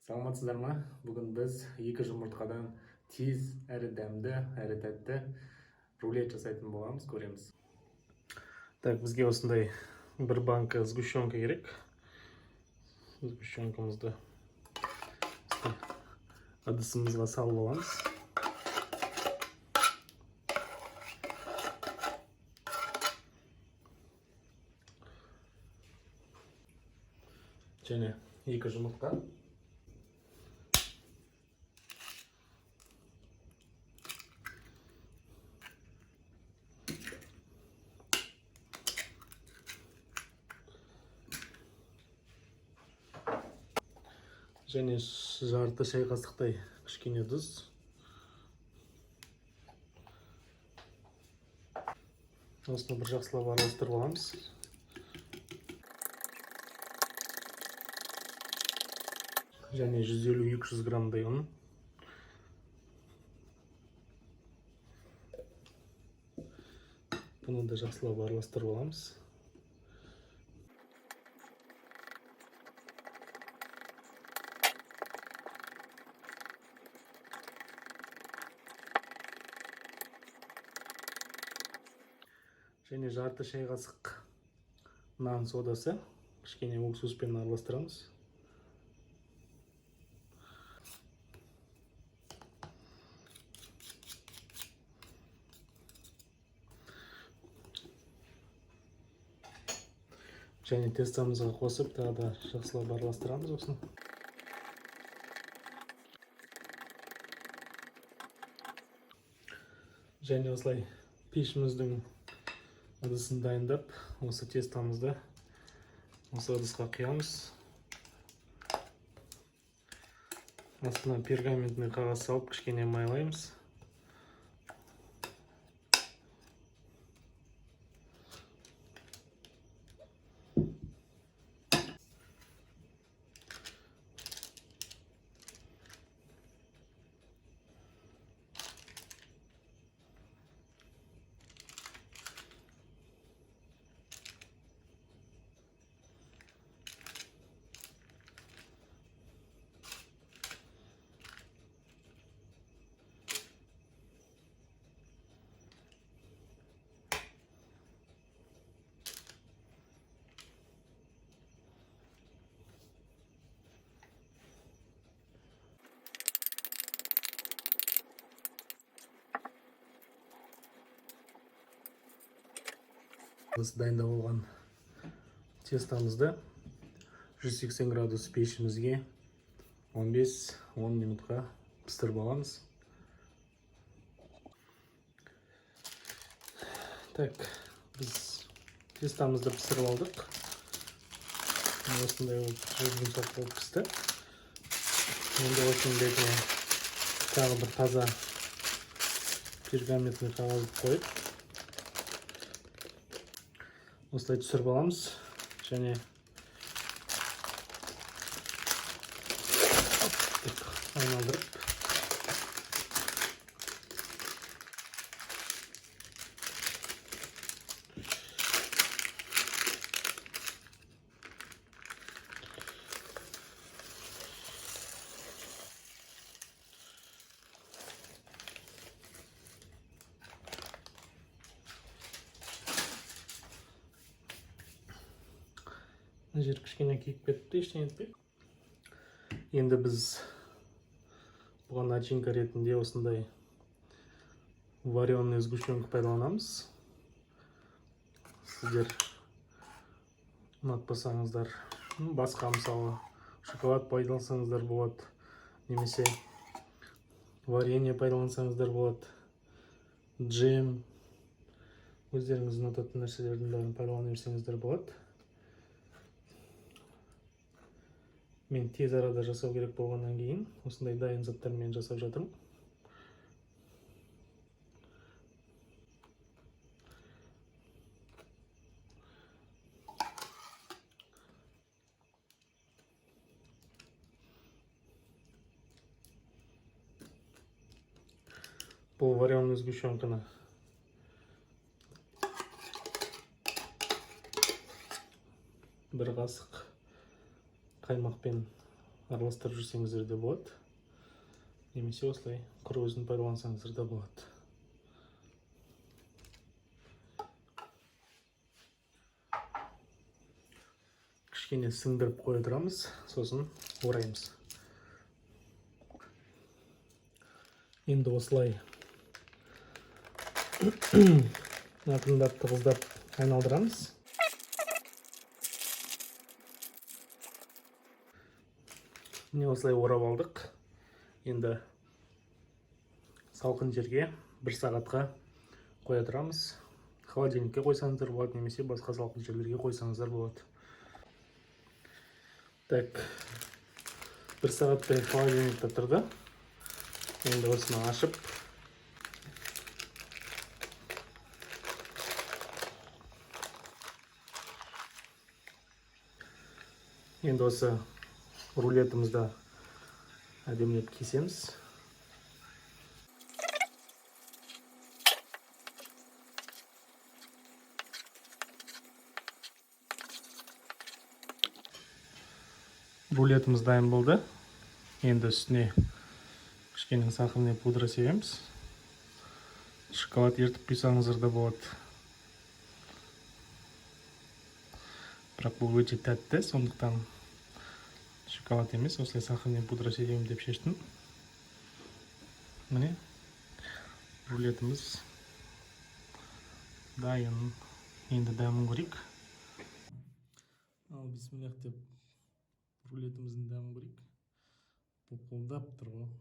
Саламатсыздар ма? Бүгін біз екі жұмыртқадан тез әрі дәмді, әрі тәтті рулет жасайтын боламыз, көреміз. Так, бізге осындай бір банка сгущенка керек. Сгущенкамызды ыдысымызға салып аламыз. Және екі жұмыртқа. Және жарты шай қасықтай кішкене тұз. Осыны бір жақсылап араластырып аламыз. Және 150-200 граммдай ұн. Бұны да жақсылап араластырып аламыз. Және жарты шай қасық нан содасы, кішкене уксуспен араластырамыз. Және тестамызға қосып, тағы да жақсылап араластырамыз осыны. Және осылай пешіміздің ыдысын дайындап, осы тестамызды осы ыдысқа құямыз. Астына пергаментный қағаз салып, кішкене майлаймыз. Біз дайындап алған тестамызды 180 градус пешімізге 15-10 минутқа пістіріп аламыз. Так, біз тестамызды пістіріп алдық. Осындай жұмсақ болып пісті. Енді осының бетіне тағы бір таза пергаментный қағаз қойып, осылай түсіріп аламыз. Және айналдырып жер кішкене күйіп кетті, ештеңе етпейді. Енді біз бұған начинка ретінде осындай вареный сгущенка пайдаланамыз. Сіздер ұнатпасаңыздар, басқа мысалы шоколад пайдалансаңыздар болады, немесе варенье пайдалансаңыздар болады, джем, өздеріңіз ұнататын нәрселердің бәрін пайдалана берсеңіздер болады. Мен тез арада жасау керек болғаннан кейін осындай дайын заттармен жасап жатырмын. Бұл вареный сгущенканы бір қасық қаймақпен араластырып жүрсеңіздер де болады. Немесе осылай құр өзін пайдалансаңыздар да болады. Кішкене сіңдіріп қоя тұрамыз, сосын ораймыз. Енді осылай ақырындап тығыздап айналдырамыз. Міне осылай орап алдық. Енді салқын жерге 1 сағатқа қоя тұрамыз. Холодильникке қойсаңыздар болады, немесе басқа салқын жерлерге қойсаңыздар болады. Так, 1 сағаттай холодильникте тұрды. Енді осыны ашып, енді осы рулетімізді әдемілеп кесеміз. Рулетіміз дайын болды. Енді үстіне кішкене сахарный пудра себеміз. Шоколад ертіп құйсаңыздар да болады. Бірақ бұл өте тәтті, сондықтан шоколад емес, осылай сахарный пудра себемін деп шештім. Міне, рулетіміз дайын. Енді дәмін көрейік. Ал бисмиллах деп рулетіміздің дәмін көрейік. Бұлпылдап тұр ғой.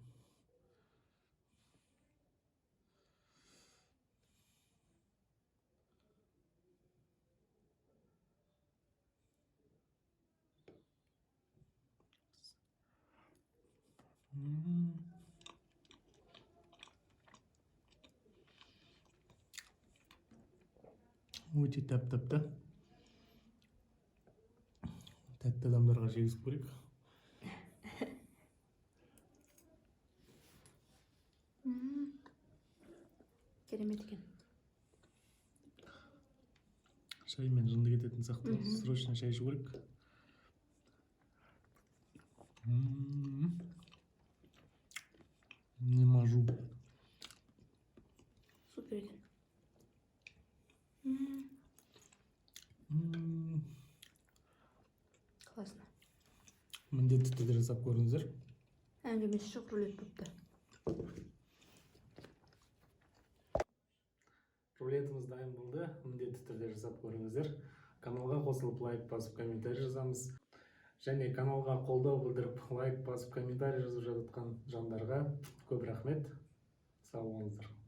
Өте тәп-тәпті. Тәтті адамдарға жегізіп көрейік. Керемет екен. Шаймен жынды кететін сияқты. Срочно шай ішу керек. Не можу. Супер екен. Классно. Міндетті түрде жасап көріңіздер. Әңгімесі жоқ, рулет болыпты. Рулетіміз дайын болды. Міндетті түрде жасап көріңіздер. Каналға қосылып лайк басып комментарий жазамыз. Және каналға қолдау білдіріп лайк басып комментарий жазып жатқан жандарға көп рахмет. Сау болыңыздар.